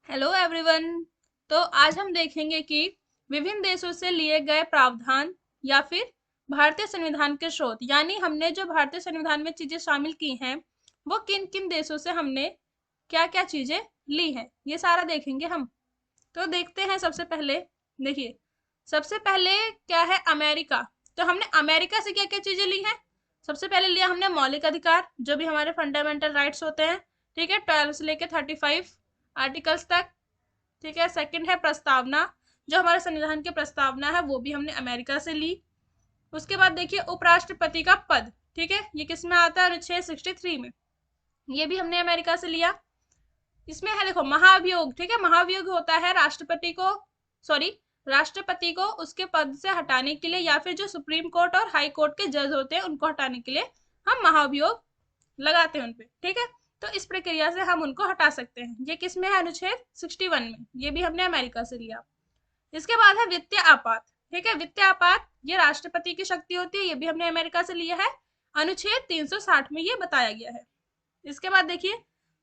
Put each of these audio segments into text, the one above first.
Hello everyone. तो आज हम देखेंगे कि विभिन्न देशों से लिए गए प्रावधान या फिर भारतीय संविधान के स्रोत, यानी हमने जो भारतीय संविधान में चीजें शामिल की हैं वो किन किन देशों से हमने क्या क्या चीजें ली हैं, ये सारा देखेंगे हम। तो देखते हैं। सबसे पहले देखिए, सबसे पहले क्या है, अमेरिका। तो हमने अमेरिका से क्या क्या चीजें ली हैं। सबसे पहले लिया हमने मौलिक अधिकार, जो भी हमारे फंडामेंटल राइट्स होते हैं, ठीक है, 12 से लेके 35 आर्टिकल्स तक। ठीक है। सेकंड है प्रस्तावना, जो हमारे संविधान की प्रस्तावना है वो भी हमने अमेरिका से ली। उसके बाद देखिए उपराष्ट्रपति का पद, ठीक है, ये किस में आता है, अनुच्छेद 63 में, ये भी हमने अमेरिका से लिया। इसमें है देखो महाभियोग, ठीक है, महाभियोग होता है राष्ट्रपति को उसके पद से हटाने के लिए, या फिर जो सुप्रीम कोर्ट और हाई कोर्ट के जज होते हैं उनको हटाने के लिए हम महाभियोग लगाते हैं उनपे, ठीक है। तो इस प्रक्रिया से हम उनको हटा सकते हैं। ये किस में है, अनुच्छेद 61 में, ये भी हमने अमेरिका से लिया। इसके बाद है वित्तीय आपात, ठीक है, वित्तीय आपात ये राष्ट्रपति की शक्ति होती है, ये भी हमने अमेरिका से लिया है, अनुच्छेद 360 में ये बताया गया है। इसके बाद देखिए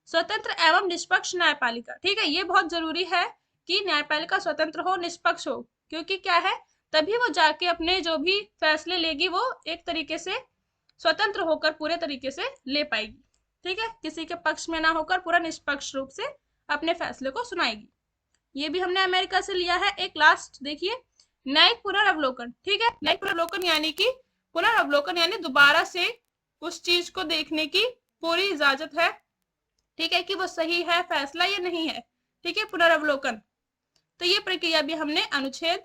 स्वतंत्र एवं निष्पक्ष न्यायपालिका, ठीक है, ये बहुत जरूरी है कि न्यायपालिका स्वतंत्र हो, निष्पक्ष हो, क्योंकि क्या है, तभी वो जाके अपने जो भी फैसले लेगी वो एक तरीके से स्वतंत्र होकर पूरे तरीके से ले पाएगी, ठीक है, किसी के पक्ष में ना होकर पूरा निष्पक्ष रूप से अपने फैसले को सुनाएगी। ये भी हमने अमेरिका से लिया है। एक लास्ट देखिए, न्यायिक पुनर्वलोकन, ठीक है, न्यायिक पुनर्वलोकन यानी कि पुनर्वलोकन यानी दोबारा से उस चीज को देखने की पूरी इजाजत है, ठीक है, कि वो सही है फैसला या नहीं है, ठीक है, पुनर्वलोकन। तो ये प्रक्रिया भी हमने अनुच्छेद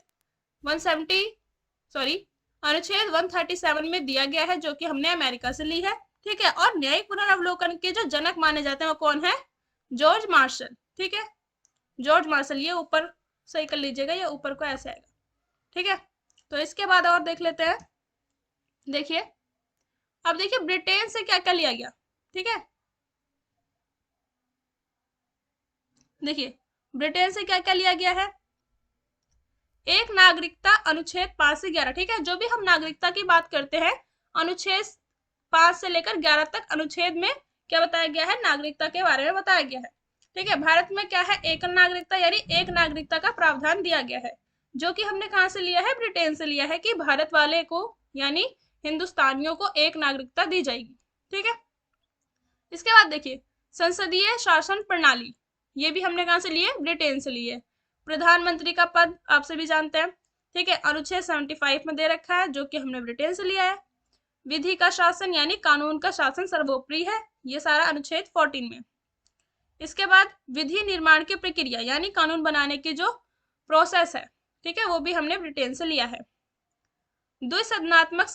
137 में दिया गया है, जो कि हमने अमेरिका से ली है, ठीक है। और न्यायिक पुनर्वलोकन के जो जनक माने जाते हैं वो कौन है, जॉर्ज मार्शल, ठीक है, जॉर्ज मार्शल। ये ऊपर सही कर लीजिएगा, ये ऊपर को ऐसे आएगा, ठीक है। तो इसके बाद और देख लेते हैं। देखिए अब देखिए ब्रिटेन से क्या क्या लिया गया, ठीक है, देखिए ब्रिटेन से क्या क्या लिया गया है। एक नागरिकता अनुच्छेद 5 से 11, ठीक है, जो भी हम नागरिकता की बात करते हैं अनुच्छेद 5 से लेकर 11 तक अनुच्छेद में क्या बताया गया है, नागरिकता के बारे में बताया गया है, ठीक है। भारत में क्या है, एकल नागरिकता यानी एक नागरिकता का प्रावधान दिया गया है, जो कि हमने कहां से लिया है, ब्रिटेन से लिया है, कि भारत वाले को यानी हिंदुस्तानियों को एक नागरिकता दी जाएगी, ठीक है। इसके बाद देखिए संसदीय शासन प्रणाली, ये भी हमने कहां से लिए, ब्रिटेन से लिए। प्रधानमंत्री का पद आप सभी जानते हैं, ठीक है, अनुच्छेद 75 में दे रखा है, जो कि हमने ब्रिटेन से लिया है। विधि का शासन यानी कानून का शासन सर्वोपरि है, ये सारा अनुच्छेद 14 में। इसके बाद विधि निर्माण की प्रक्रिया यानी कानून बनाने की जो प्रोसेस है, ठीक है, वो भी हमने ब्रिटेन से लिया है। द्विसदनात्मक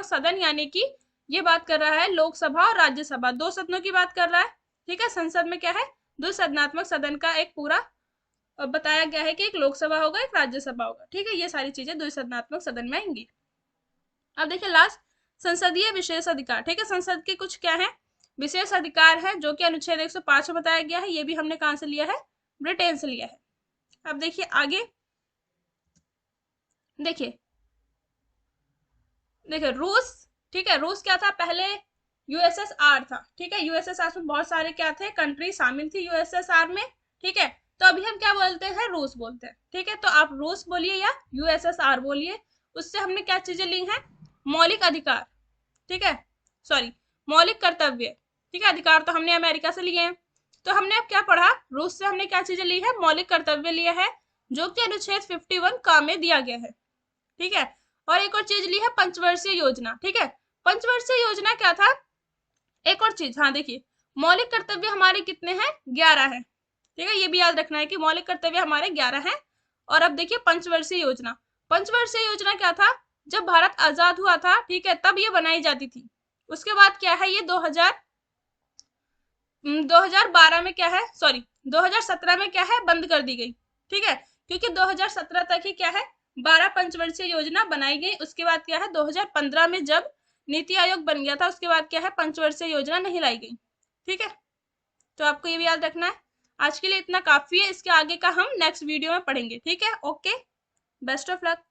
सदन यानी कि ये बात कर रहा है लोकसभा और राज्यसभा, दो सदनों की बात कर रहा है, ठीक है। संसद में क्या है, द्विसदनात्मक सदन का एक पूरा बताया गया है कि एक लोकसभा होगा एक राज्यसभा होगा, ठीक है, ये सारी चीजें द्विसदनात्मक सदन में आएंगी। अब देखिए लास्ट संसदीय विशेष अधिकार, ठीक है, संसद के कुछ क्या है, विशेष अधिकार है, जो कि अनुच्छेद 105 में बताया गया है, ये भी हमने कहां से लिया है, ब्रिटेन से लिया है। अब देखिए आगे, देखिए रूस, ठीक है, रूस क्या था पहले, यूएसएसआर था, ठीक है, यूएसएसआर में बहुत सारे क्या थे, कंट्री शामिल थी यूएसएसआर में, ठीक है। तो अभी हम क्या बोलते हैं, रूस बोलते हैं, ठीक है। तो आप रूस बोलिए या यूएसएसआर बोलिए, उससे हमने क्या चीजें ली हैं, मौलिक अधिकार, ठीक है, सॉरी मौलिक कर्तव्य, ठीक है, अधिकार तो हमने अमेरिका से लिए हैं। तो हमने अब क्या पढ़ा, रूस से हमने क्या चीजें ली है, मौलिक कर्तव्य लिया है, जो कि अनुच्छेद 51 का में दिया गया है, ठीक है। और एक और चीज ली है पंचवर्षीय योजना, ठीक है, पंचवर्षीय योजना क्या था, एक और चीज, हाँ देखिए मौलिक कर्तव्य हमारे कितने हैं, 11 है, ठीक है, ये भी याद रखना है कि मौलिक कर्तव्य हमारे 11 हैं। और अब देखिए पंचवर्षीय योजना, पंचवर्षीय योजना क्या था, जब भारत आजाद हुआ था, ठीक है, तब ये बनाई जाती थी। उसके बाद क्या है, ये 2012 में क्या है, सॉरी 2017 में क्या है, बंद कर दी गई, ठीक है, क्योंकि 2017 तक ही क्या है, 12 पंचवर्षीय योजना बनाई गई। उसके बाद क्या है, 2015 में जब नीति आयोग बन गया था, उसके बाद क्या है, पंचवर्षीय योजना नहीं लाई गई, ठीक है। तो आपको ये भी याद रखना है। आज के लिए इतना काफी है, इसके आगे का हम नेक्स्ट वीडियो में पढ़ेंगे, ठीक है, ओके, बेस्ट ऑफ लक।